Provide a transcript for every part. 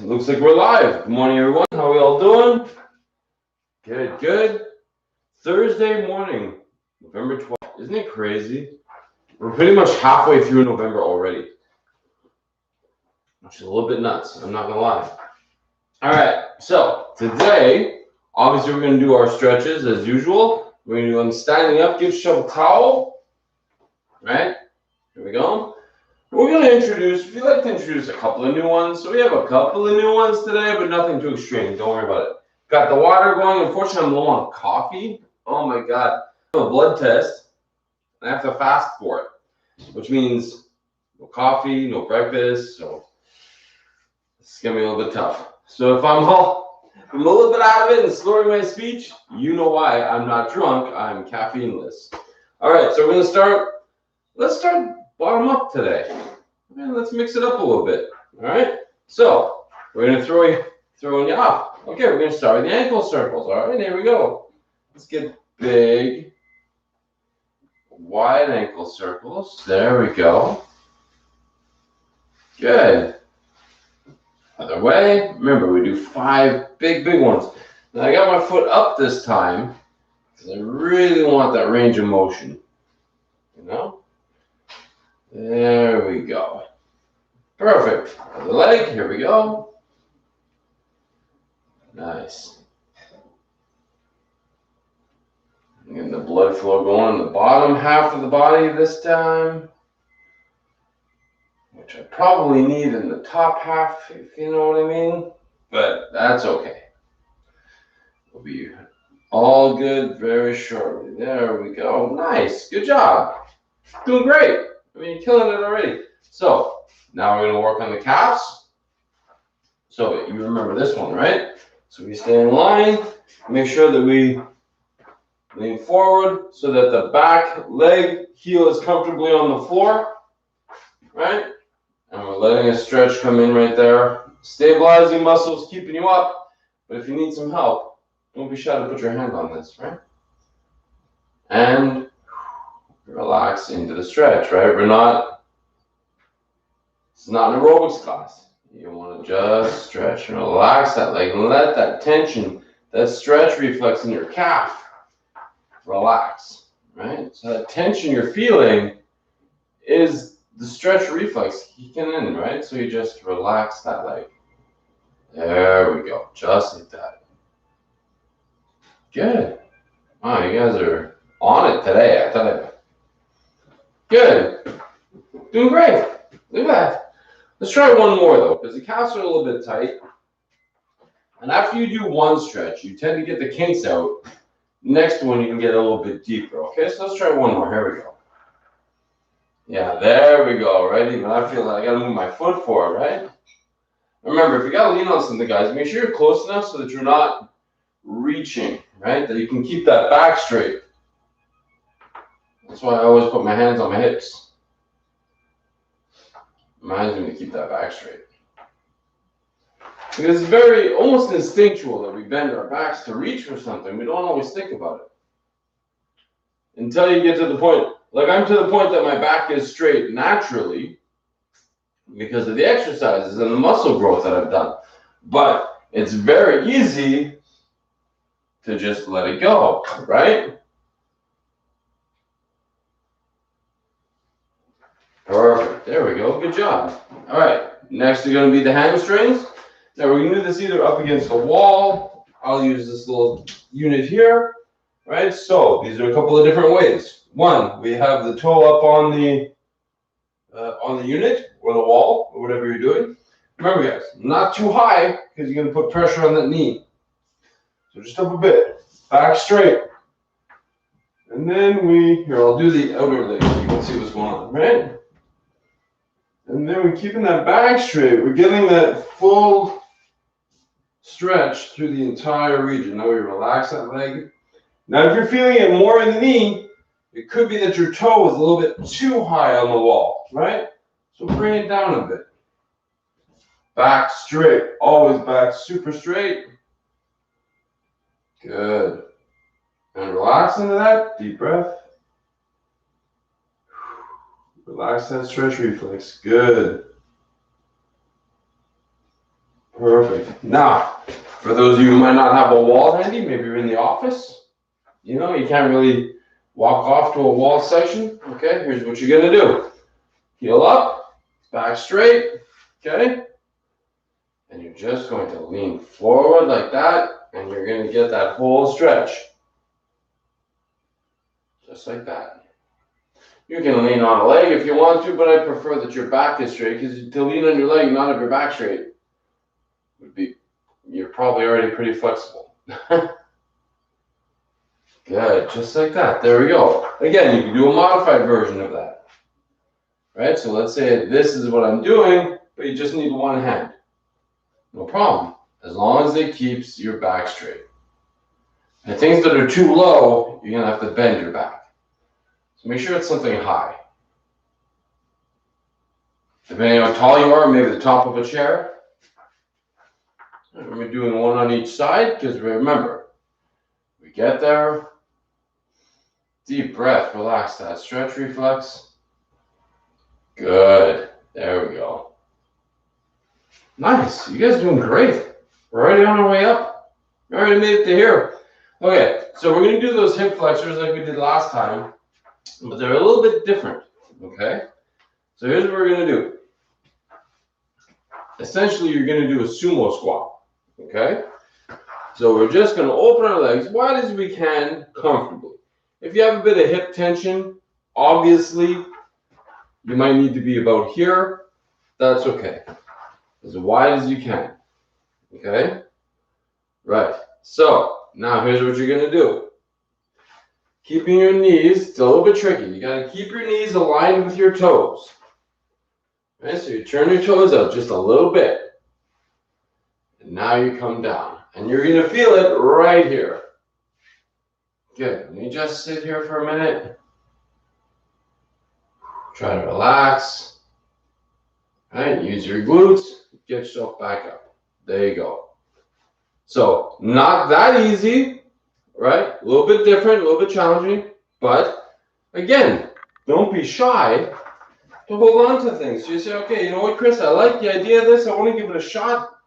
looks like we're live. Good morning, everyone. How are we all doing? Good, good. Thursday morning, November 12th. Isn't it crazy? We're pretty much halfway through November already. Which is a little bit nuts, I'm not gonna lie. All right, so today, obviously we're gonna do our stretches as usual. We're gonna do them standing up, give yourself a towel. Right? Here we go. We're going to introduce, if you'd like to introduce a couple of new ones. So we have a couple of new ones today, but nothing too extreme. Don't worry about it. Got the water going. Unfortunately, I'm low on coffee. Oh my God. I have a blood test, and I have to fast for it, which means no coffee, no breakfast. So it's going to be a little bit tough. So if I'm a little bit out of it and slurring my speech, you know why. I'm not drunk. I'm caffeineless. All right, so we're going to start. Let's start bottom up today. And let's mix it up a little bit. All right. So we're gonna throw you off. Okay, we're gonna start with the ankle circles. All right, here we go. Let's get big, wide ankle circles. There we go. Good. Other way. Remember, we do 5 big ones. Now I got my foot up this time because I really want that range of motion. You know. There we go. Perfect. Other leg, here we go. Nice. Getting the blood flow going in the bottom half of the body this time, which I probably need in the top half, if you know what I mean, but that's okay. We'll be all good very shortly. There we go. Nice. Good job. Doing great. I mean, you're killing it already. So now we're going to work on the calves. So you remember this one, right? So we stay in line. Make sure that we lean forward so that the back leg heel is comfortably on the floor, right? And we're letting a stretch come in right there. Stabilizing muscles, keeping you up. But if you need some help, don't be shy to put your hand on this, right? And relax into the stretch, right? It's not an aerobics class. You want to just stretch and relax that leg and let that tension, that stretch reflex in your calf relax, right? So that tension you're feeling is the stretch reflex kicking in, right? So you just relax that leg. There we go, just like that. Good. Wow, you guys are on it today. Good. Doing great. Look at that. Let's try one more though, because the calves are a little bit tight. And after you do one stretch, you tend to get the kinks out. Next one, you can get a little bit deeper. Okay, so let's try one more. Here we go. Yeah, there we go. Right? Even I feel like I gotta move my foot forward, right? Remember, if you gotta lean on something, guys, make sure you're close enough so that you're not reaching, right? That you can keep that back straight. That's why I always put my hands on my hips. Reminds me to keep that back straight. Because it's very almost instinctual that we bend our backs to reach for something. We don't always think about it. Until you get to the point, like I'm to the point that my back is straight naturally because of the exercises and the muscle growth that I've done. But it's very easy to just let it go, right? Perfect. There we go. Good job. All right. Next are going to be the hamstrings. Now we're going to do this either up against the wall. I'll use this little unit here, right? So these are a couple of different ways. One, we have the toe up on the unit or the wall or whatever you're doing. Remember, guys, not too high because you're going to put pressure on that knee. So just up a bit, back straight. And then I'll do the outer leg so you can see what's going on, right? And then we're keeping that back straight. We're getting that full stretch through the entire region. Now we relax that leg. Now if you're feeling it more in the knee, it could be that your toe is a little bit too high on the wall, right? So bring it down a bit. Back straight, always back super straight. Good. And relax into that, deep breath. Relax that stretch reflex. Good. Perfect. Now, for those of you who might not have a wall handy, maybe you're in the office, you can't really walk off to a wall section. Okay, here's what you're gonna do. Heel up, back straight, okay? And you're just going to lean forward like that, and you're gonna get that whole stretch. Just like that. You can lean on a leg if you want to, but I prefer that your back is straight, because to lean on your leg and not have your back straight would be, you're probably already pretty flexible. Good, just like that. There we go. Again, you can do a modified version of that. Right? So let's say this is what I'm doing, but you just need one hand. No problem, as long as it keeps your back straight. And things that are too low, you're gonna have to bend your back. So make sure it's something high. Depending on how tall you are, maybe the top of a chair. We're doing one on each side, because remember, we get there, deep breath, relax that stretch reflex. Good, there we go. Nice, you guys are doing great. We're already on our way up. We already made it to here. Okay, so we're gonna do those hip flexors like we did last time, but they're a little bit different, okay? So here's what we're gonna do. Essentially, you're gonna do a sumo squat, okay? So we're just gonna open our legs wide as we can comfortably. If you have a bit of hip tension, obviously, you might need to be about here. That's okay. As wide as you can, okay? Right, so now here's what you're gonna do. Keeping your knees, it's a little bit tricky. You gotta keep your knees aligned with your toes. Right, so you turn your toes out just a little bit. And now you come down. And you're gonna feel it right here. Good, let me just sit here for a minute. Try to relax. Right, use your glutes, get yourself back up. There you go. So, not that easy, right? A little bit different, a little bit challenging, but again, don't be shy to hold on to things. So you say, okay, you know what, Chris, I like the idea of this, I want to give it a shot,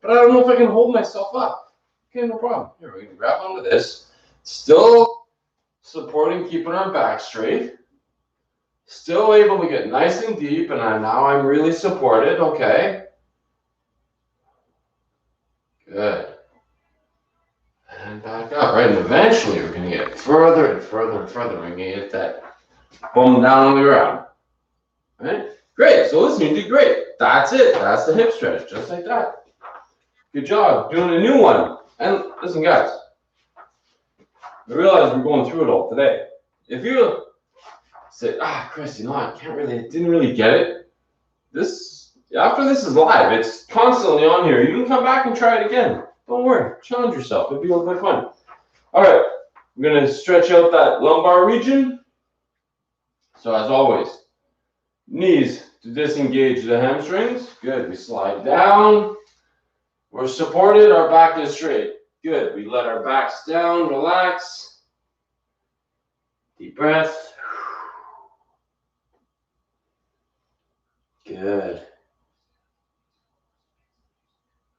but I don't know if I can hold myself up. Okay, no problem. Here, we can grab onto this. Still supporting, keeping our back straight. Still able to get nice and deep, and now I'm really supported, okay? Good. And back up, right? And eventually we're going to get further and further and further. We're going to get that bum down on the ground. Right? Great. So listen, you did great. That's it. That's the hip stretch, just like that. Good job. Doing a new one. And listen, guys, I realize we're going through it all today. If you say, Chris, I didn't really get it. After this is live, it's constantly on here. You can come back and try it again. Don't worry, challenge yourself. It'll be a little bit fun. All right, we're gonna stretch out that lumbar region. So as always, knees to disengage the hamstrings. Good, we slide down. We're supported, our back is straight. Good, we let our backs down, relax. Deep breath. Good.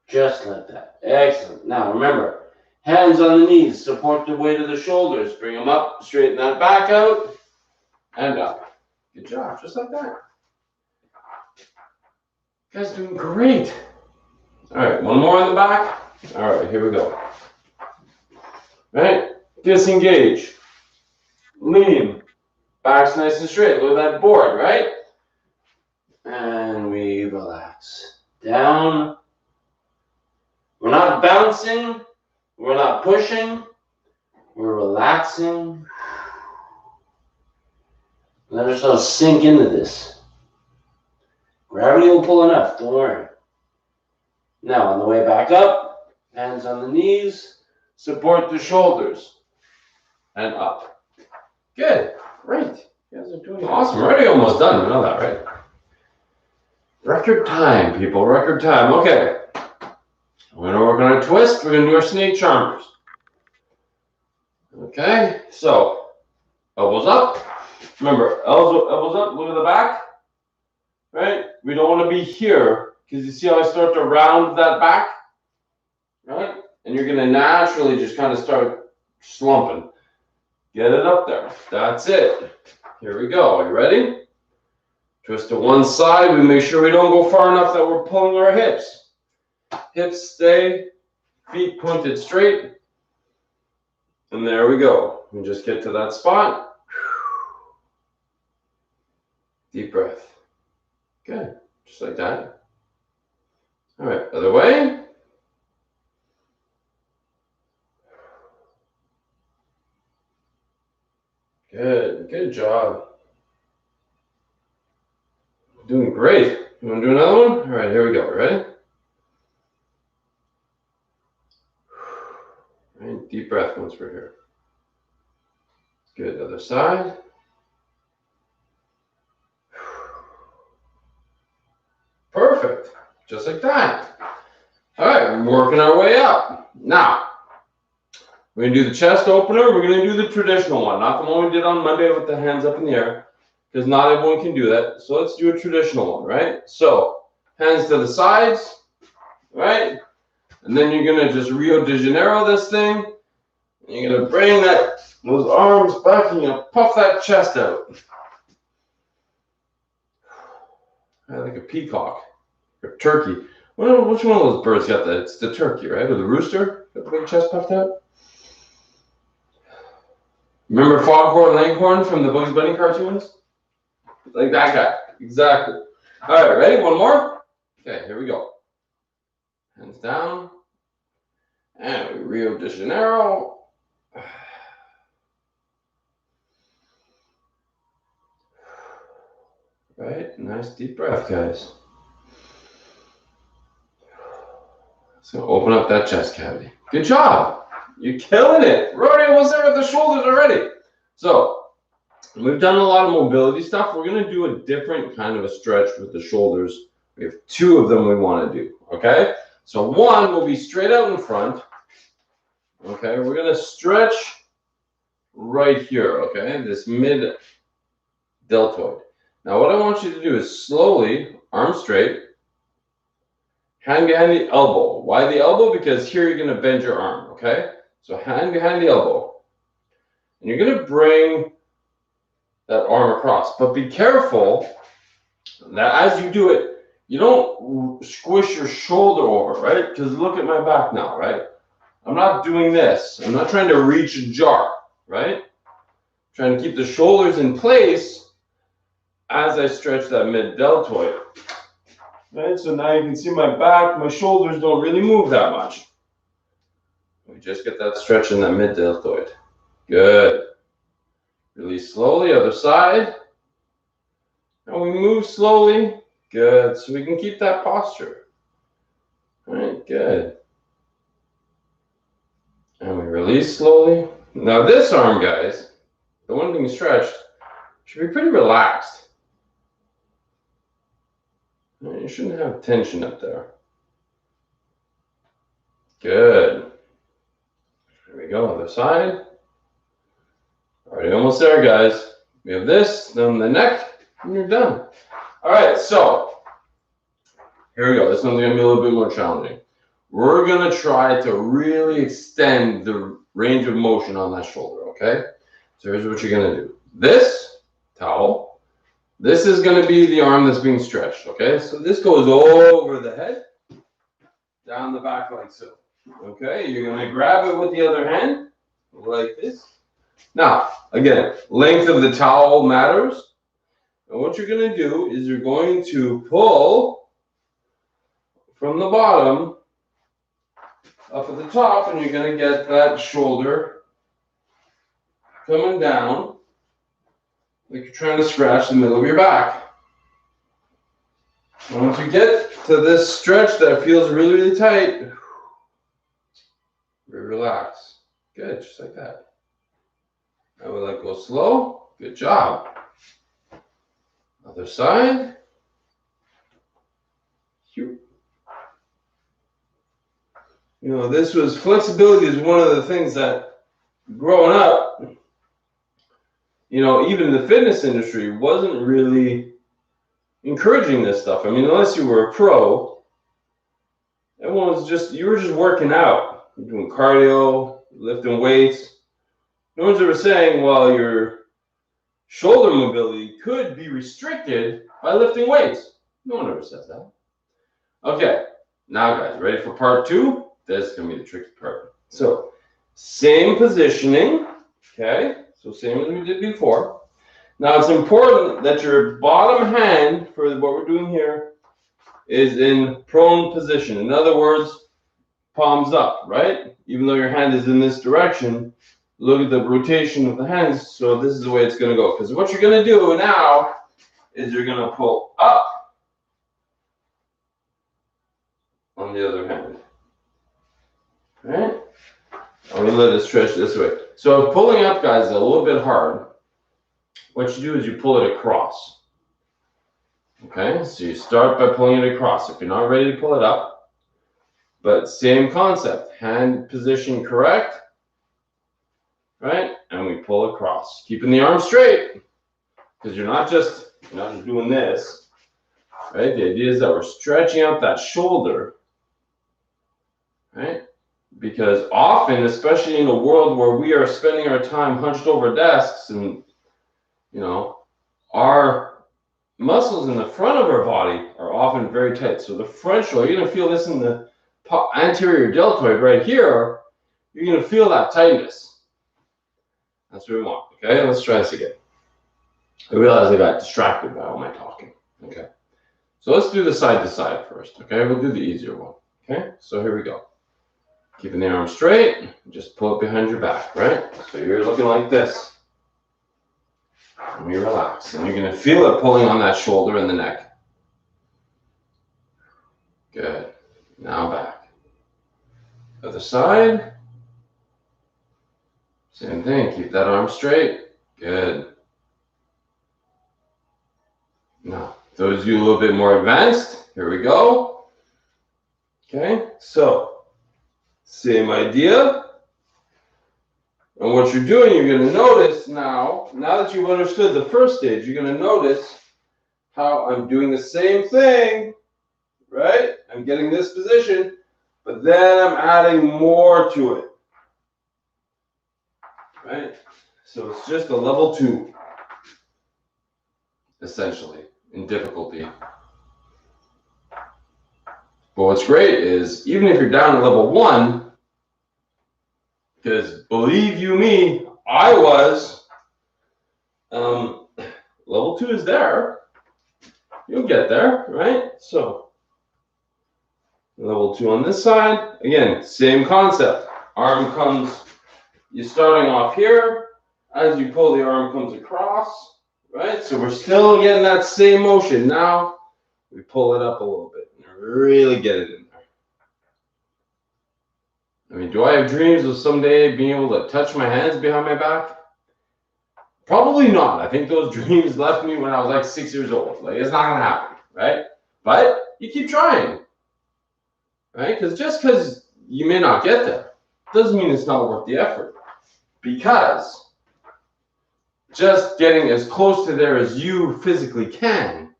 Just like that. Excellent. Now remember, hands on the knees, support the weight of the shoulders. Bring them up, straighten that back out, and up. Good job. Just like that. You guys are doing great. All right, one more on the back. All right, here we go. Right? Disengage. Lean. Back's nice and straight. Look at that board, right? And we relax. Down. We're not bouncing. We're not pushing. We're relaxing. Let ourselves sink into this. Gravity will pull enough. Don't worry. Now, on the way back up, hands on the knees. Support the shoulders. And up. Good. Great. You guys are doing awesome. We're already almost done. You know that, right? Record time, people. Record time. Okay. We're going to work on a twist. We're going to do our snake charmers. Okay. So, elbows up. Remember, elbows up. Look at the back. Right? We don't want to be here. because you see how I start to round that back, right? And you're gonna naturally just kind of start slumping. Get it up there. That's it. Here we go. Are you ready? Twist to one side. We make sure we don't go far enough that we're pulling our hips. Hips stay, feet pointed straight. And there we go. We just get to that spot. Deep breath. Good. Just like that. All right. Other way. Good. Good job. Doing great. You want to do another one? All right. Here we go. Ready? All right. Deep breath once we're here. Good. Other side. Perfect. Just like that. All right, we're working our way up. Now, we're going to do the chest opener. We're going to do the traditional one, not the one we did on Monday with the hands up in the air, because not everyone can do that. So let's do a traditional one, right? So, hands to the sides, right? And then you're going to just Rio de Janeiro this thing. And you're going to bring those arms back and you're going to puff that chest out. Like a peacock or turkey. Well, which one of those birds got that? It's the turkey, right? Or the rooster? Got the big chest puffed out? Remember Foghorn Leghorn from the Bugs Bunny cartoons? Like that guy. Exactly. All right, ready? One more? Okay, here we go. Hands down. And we Rio de Janeiro. Right, nice deep breath, guys. So open up that chest cavity. Good job. You're killing it. We're already almost there with the shoulders already. So we've done a lot of mobility stuff. We're going to do a different kind of a stretch with the shoulders. We have two of them we want to do. Okay. So one will be straight out in front. Okay. We're going to stretch right here. Okay. This mid deltoid. Now, what I want you to do is slowly, arm straight, hand behind the elbow. Why the elbow? Because here you're going to bend your arm, okay? So hand behind the elbow. And you're going to bring that arm across. But be careful that as you do it, you don't squish your shoulder over, right? Because look at my back now, right? I'm not doing this. I'm not trying to reach a jar, right? I'm trying to keep the shoulders in place as I stretch that mid deltoid. Right, so now you can see my back, my shoulders don't really move that much. We just get that stretch in that mid deltoid. Good. Release slowly, other side. And we move slowly. Good, so we can keep that posture. All right, good. And we release slowly. Now this arm, guys, the one being stretched, should be pretty relaxed. You shouldn't have tension up there. Good. Here we go, other side. Already almost there, guys. We have this, then the neck, and you're done. All right, so here we go. This one's going to be a little bit more challenging. We're going to try to really extend the range of motion on that shoulder, okay? So here's what you're going to do. This towel. This is going to be the arm that's being stretched, okay? So this goes over the head, down the back like so. Okay, you're going to grab it with the other hand, like this. Now, again, length of the towel matters. And what you're going to do is you're going to pull from the bottom up at the top, and you're going to get that shoulder coming down. Like you're trying to scratch the middle of your back. And once you get to this stretch that feels really, really tight, relax. Good, just like that. I would let go slow. Good job. Other side. You know, flexibility is one of the things that growing up, you know, even the fitness industry wasn't really encouraging this stuff. I mean, unless you were a pro, Everyone was just, you were just working out. You're doing cardio, lifting weights. No one's ever saying, well, your shoulder mobility could be restricted by lifting weights. No one ever says that. Okay, now guys, ready for part 2? This is going to be the tricky part. So, same positioning, okay? So same as we did before. Now it's important that your bottom hand, for what we're doing here, is in prone position. In other words, palms up, right? Even though your hand is in this direction, look at the rotation of the hands. So this is the way it's going to go. Because what you're going to do now is you're going to pull up on the other hand. Right? I'm going to let it stretch this way. So if pulling up, guys, is a little bit hard, what you do is you pull it across. Okay? So you start by pulling it across. If you're not ready to pull it up, but same concept. Hand position correct. Right? And we pull across. Keeping the arm straight. Because you're not just doing this. Right? The idea is that we're stretching out that shoulder. Right? Because often, especially in a world where we are spending our time hunched over desks and, our muscles in the front of our body are often very tight. So the front shoulder, you're going to feel this in the anterior deltoid right here. You're going to feel that tightness. That's what we want. Okay, let's try this again. I realized I got distracted by all my talking. Okay, so let's do the side to side first. Okay, we'll do the easier one. Okay, so here we go. Keeping the arm straight, just pull it behind your back, right? So you're looking like this. And you relax, and you're going to feel it pulling on that shoulder and the neck. Good. Now back. Other side. Same thing. Keep that arm straight. Good. Now, those of you a little bit more advanced, here we go. Okay, so same idea. And what you're doing, you're going to notice now that you've understood the first stage, you're going to notice how I'm doing the same thing, right? I'm getting this position, but then I'm adding more to it, right? So it's just a level 2, essentially, in difficulty. But what's great is, even if you're down to level 1, because believe you me, I was, level 2 is there. You'll get there, right? So, level 2 on this side. Again, same concept. Arm comes, you're starting off here. As you pull, the arm comes across, right? So we're still getting that same motion. Now, we pull it up a little bit and really get it in there. I mean, do I have dreams of someday being able to touch my hands behind my back? Probably not. I think those dreams left me when I was like 6 years old. Like, it's not going to happen, right? But you keep trying, right? Because just because you may not get there doesn't mean it's not worth the effort. Because just getting as close to there as you physically can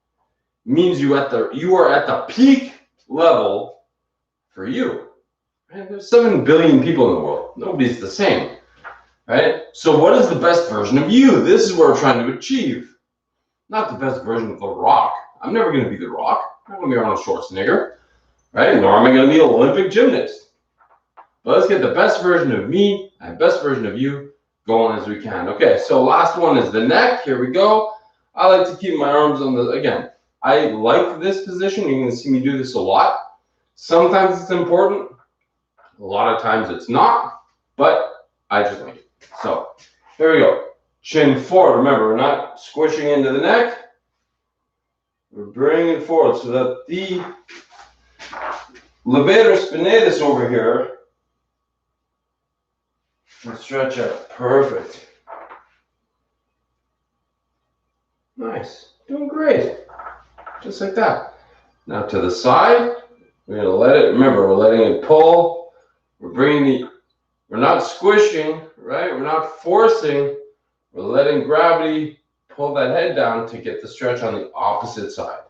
means you are at the peak level for you. Right? There's 7 billion people in the world. Nobody's the same. Right? So what is the best version of you? This is what we're trying to achieve. Not the best version of The Rock. I'm never going to be The Rock. I'm not going to be Arnold Schwarzenegger. Right? Nor am I going to be an Olympic gymnast. But let's get the best version of me and best version of you going as we can. Okay, so last one is the neck. Here we go. I like to keep my arms on the, again, I like this position. You're going to see me do this a lot. Sometimes it's important. A lot of times it's not. But I just like it. So, here we go. Chin forward. Remember, we're not squishing into the neck. We're bringing it forward so that the levator spinatus over here can stretch out. Perfect. Nice. Doing great. Just like that. Now to the side. We're going to let it, remember, we're letting it pull. We're bringing we're not squishing, right? We're not forcing. We're letting gravity pull that head down to get the stretch on the opposite side.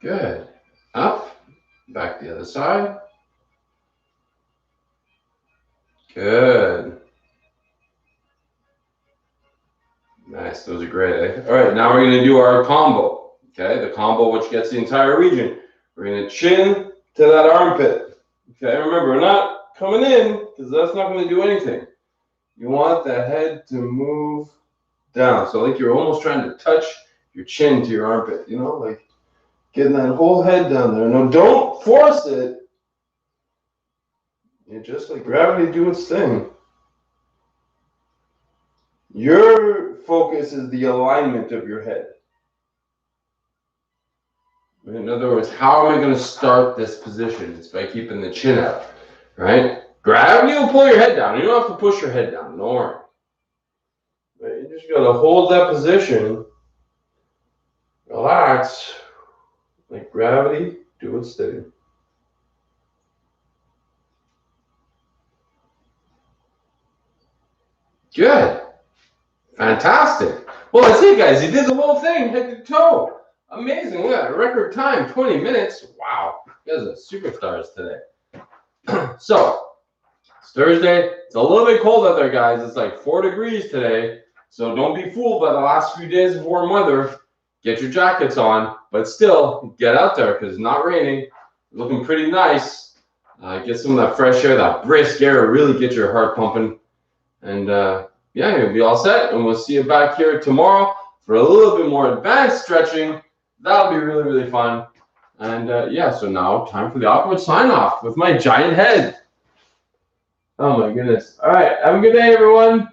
Good. Up. Back the other side. Good. Nice. Those are great. All right. Now we're going to do our combo. Okay. The combo which gets the entire region. We're going to chin to that armpit. Okay. Remember, we're not coming in because that's not going to do anything. You want the head to move down. So like you're almost trying to touch your chin to your armpit. You know, like getting that whole head down there. No, don't force it. You just let gravity do its thing. Your focus is the alignment of your head. In other words, how am I going to start this position? It's by keeping the chin out, right? Gravity will pull your head down. You don't have to push your head down. Don't worry. Right? You just got to hold that position. Relax. Like gravity, do its thing. Good. Fantastic. Well, that's it, guys. You did the whole thing, head to toe. Amazing. We got a record time, 20 minutes. Wow. You guys are superstars today. So, it's Thursday. It's a little bit cold out there, guys. It's like 4 degrees today. So don't be fooled by the last few days of warm weather. Get your jackets on. But still, get out there because it's not raining. Looking pretty nice. Get some of that fresh air, that brisk air. Really get your heart pumping. And yeah, you'll be all set. And we'll see you back here tomorrow for a little bit more advanced stretching. That'll be really, really fun. And yeah, so now time for the awkward sign off with my giant head. Oh my goodness. All right. Have a good day, everyone.